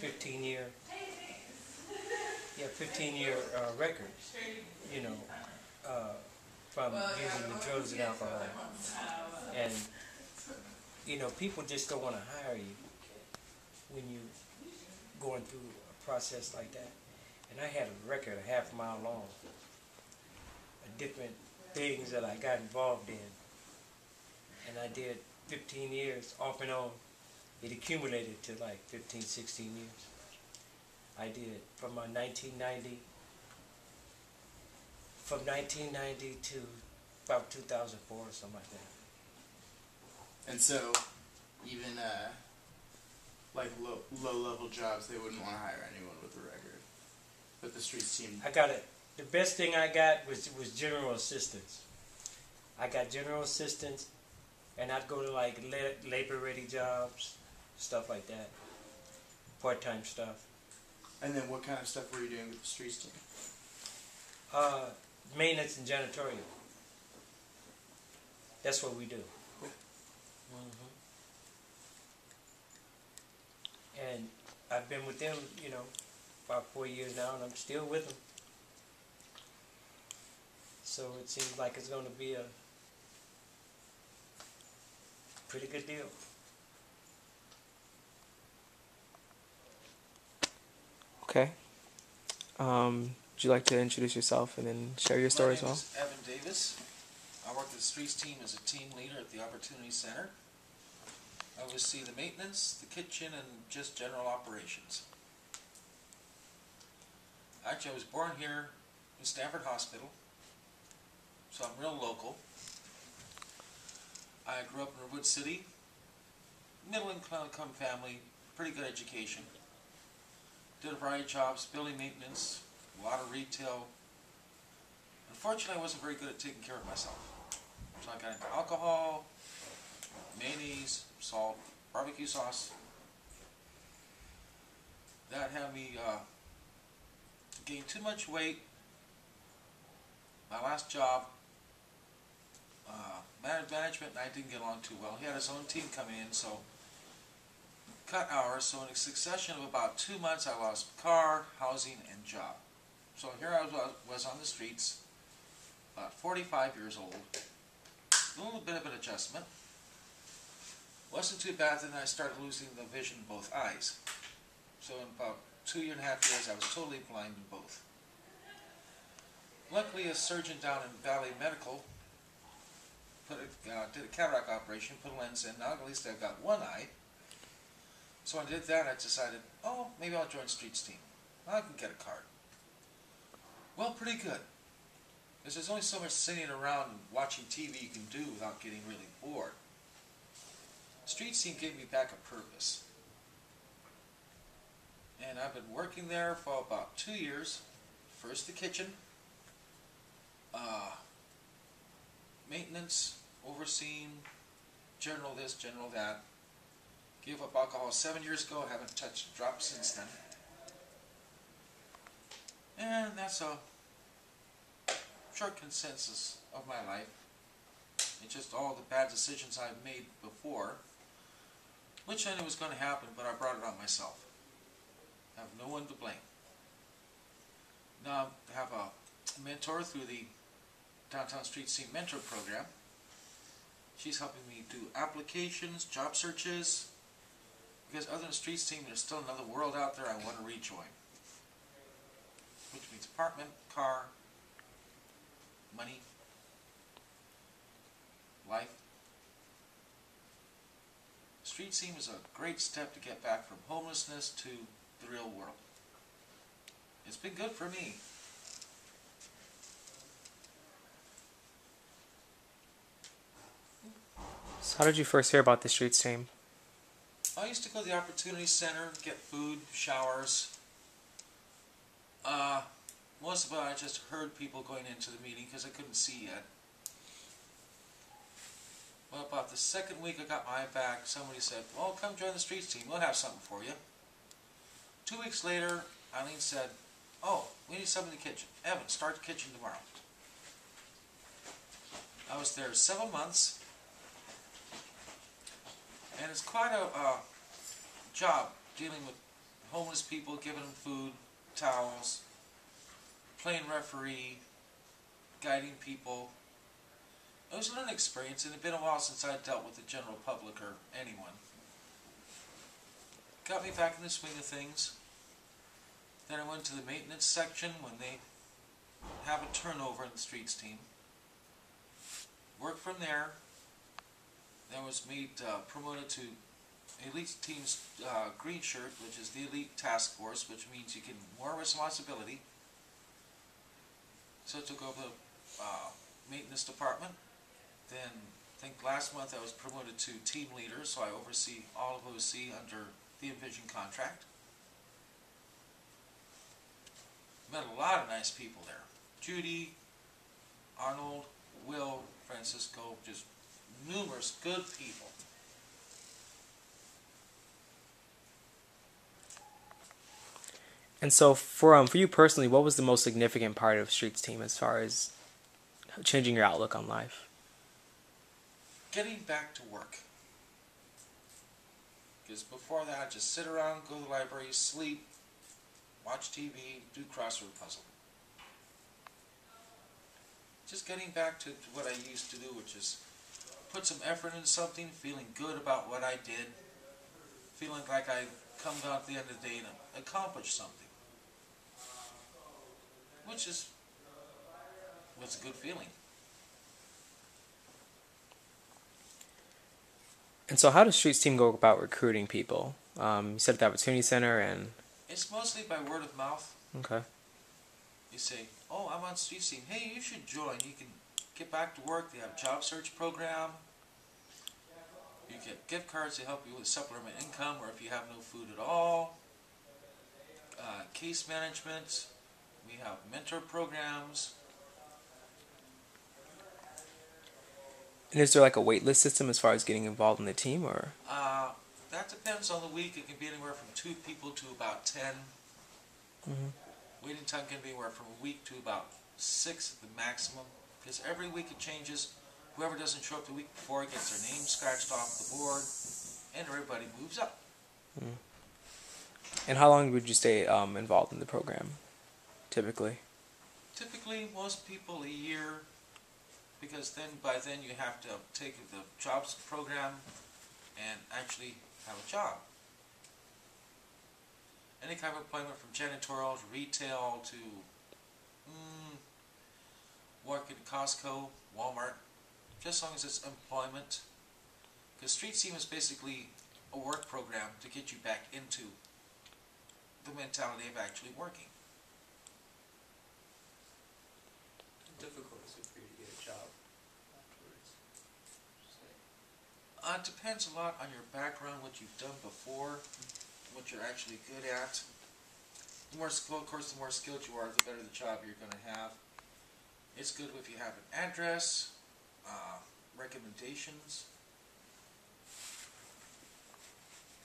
15-year, 15-year record, you know, from using the drugs and alcohol. And, people just don't want to hire you when you going through a process like that. And I had a record a half mile long of different things that I got involved in. And I did 15 years off and on. It accumulated to like 15, 16 years. I did from 1990 to about 2004 or something like that. And so, even like low-level jobs, they wouldn't want to hire anyone with a record. But the streets team... I got it. The best thing I got was general assistance. I got general assistance, and I'd go to like labor-ready jobs, stuff like that, part-time stuff. And then what kind of stuff were you doing with the streets team? Maintenance and janitorial. That's what we do. Cool. And I've been with them, about 4 years now, and I'm still with them. So it seems like it's going to be a pretty good deal. Okay. Would you like to introduce yourself and then share your story as well? My name is Evan Davis. I work at the streets team as a team leader at the Opportunity Center. I oversee the maintenance, the kitchen, and just general operations. Actually, I was born here in Stanford Hospital, so I'm real local. I grew up in Redwood City, middle-income family, pretty good education. Did a variety of jobs, building maintenance, a lot of retail. Unfortunately, I wasn't very good at taking care of myself. So I got into alcohol, mayonnaise, salt, barbecue sauce. That had me gain too much weight. My last job, management and I didn't get along too well. He had his own team coming in, so cut hours. So in a succession of about 2 months, I lost car, housing, and job. So here I was on the streets, about 45 years old. A little bit of an adjustment. Wasn't too bad, then I started losing the vision in both eyes. So in about 2.5 years, I was totally blind in both. Luckily, a surgeon down in Valley Medical did a cataract operation, put a lens in. Now at least I've got one eye. So when I did that, I decided, oh, maybe I'll join streets team. I can get a card. Well, pretty good. Because there's only so much sitting around and watching TV you can do without getting really bored. Streets team gave me back a purpose. And I've been working there for about 2 years. First the kitchen, maintenance, overseeing, general this, general that. Gave up alcohol 7 years ago, haven't touched a drop since then. And that's a short consensus of my life. It's just all the bad decisions I've made before, which I knew was going to happen, but I brought it on myself. I have no one to blame. Now I have a mentor through the Downtown Streets Team Mentor Program. She's helping me do applications, job searches, because other than Streets Team, there's still another world out there I want to rejoin. Which means apartment, car, money, life. Streets Team is a great step to get back from homelessness to the real world. It's been good for me. So how did you first hear about the streets team? I used to go to the Opportunity Center, get food, showers. Most of it I just heard people going into the meeting because I couldn't see yet. Well, about the second week I got my eye back, somebody said, well, come join the streets team, we'll have something for you. 2 weeks later, Eileen said, oh, we need something in the kitchen. Evan, start the kitchen tomorrow. I was there 7 months, and it's quite a job dealing with homeless people, giving them food, towels, playing referee, guiding people. It was a learning experience, and it had been a while since I dealt with the general public or anyone. Got me back in the swing of things. Then I went to the maintenance section when they have a turnover in the streets team. Worked from there. Then was made promoted to elite team's green shirt, which is the elite task force, which means you get more responsibility. So I took over the maintenance department. Then I think last month I was promoted to team leader, so I oversee all of OC under the Envision contract. Met a lot of nice people there. Judy, Arnold, Will, Francisco, just numerous good people. And so for you personally, what was the most significant part of Streets team as far as changing your outlook on life? Getting back to work. Because before that, I'd just sit around, go to the library, sleep, watch TV, do crossword puzzle. Just getting back to what I used to do, which is put some effort into something, feeling good about what I did, feeling like I come down at the end of the day and accomplished something. Which was a good feeling. And so how does Streets team go about recruiting people? You said at the Opportunity Center and... It's mostly by word of mouth. Okay. You say, oh, I'm on Streets team. Hey, you should join. You can get back to work. They have a job search program. You get gift cards to help you with supplement income, or if you have no food at all. Case management. We have mentor programs. And is there like a wait list system as far as getting involved in the team, or? That depends on the week. It can be anywhere from 2 people to about 10. Waiting time can be anywhere from a week to about 6 at the maximum. Because every week it changes. Whoever doesn't show up the week before gets their name scratched off the board, and everybody moves up. And how long would you stay involved in the program, typically? Typically, most people a year, because by then you have to take the jobs program and actually have a job. Any kind of employment from janitorial to retail to work at Costco, Walmart, just as long as it's employment. Because Streets team is basically a work program to get you back into the mentality of actually working. How difficult is it for you to get a job afterwards? It depends a lot on your background, what you've done before, what you're actually good at. The more skilled, of course, the more skilled you are, the better the job you're going to have. It's good if you have an address, recommendations,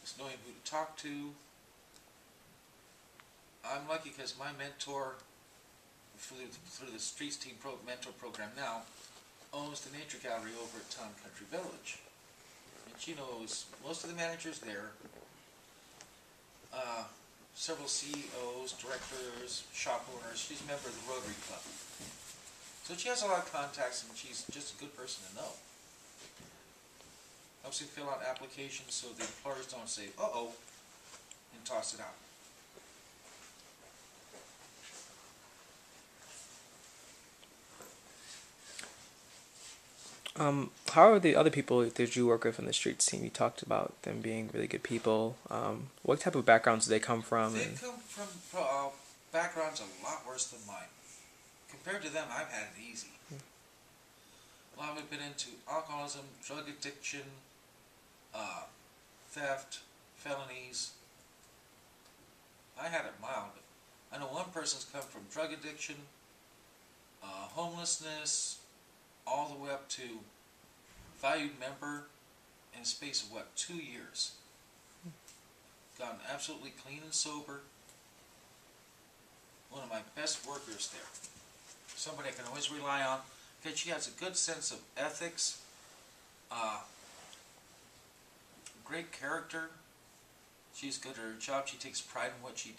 just knowing who to talk to. I'm lucky because my mentor through the Streets Team mentor program now owns the Nature Gallery over at Town Country Village. And she knows most of the managers there, several CEOs, directors, shop owners. She's a member of the Rotary Club. So she has a lot of contacts, and she's just a good person to know. Helps you fill out applications so the employers don't say, uh-oh, and toss it out. How are the other people that you work with in the Streets team? You talked about them being really good people. What type of backgrounds do they come from? They come from backgrounds a lot worse than mine. Compared to them, I've had it easy. A lot of it been into alcoholism, drug addiction, theft, felonies. I had it mild, but I know one person's come from drug addiction, homelessness, all the way up to valued member in a space of, 2 years. Gotten absolutely clean and sober. One of my best workers there. Somebody I can always rely on because she has a good sense of ethics, great character, She's good at her job. She takes pride in what she does.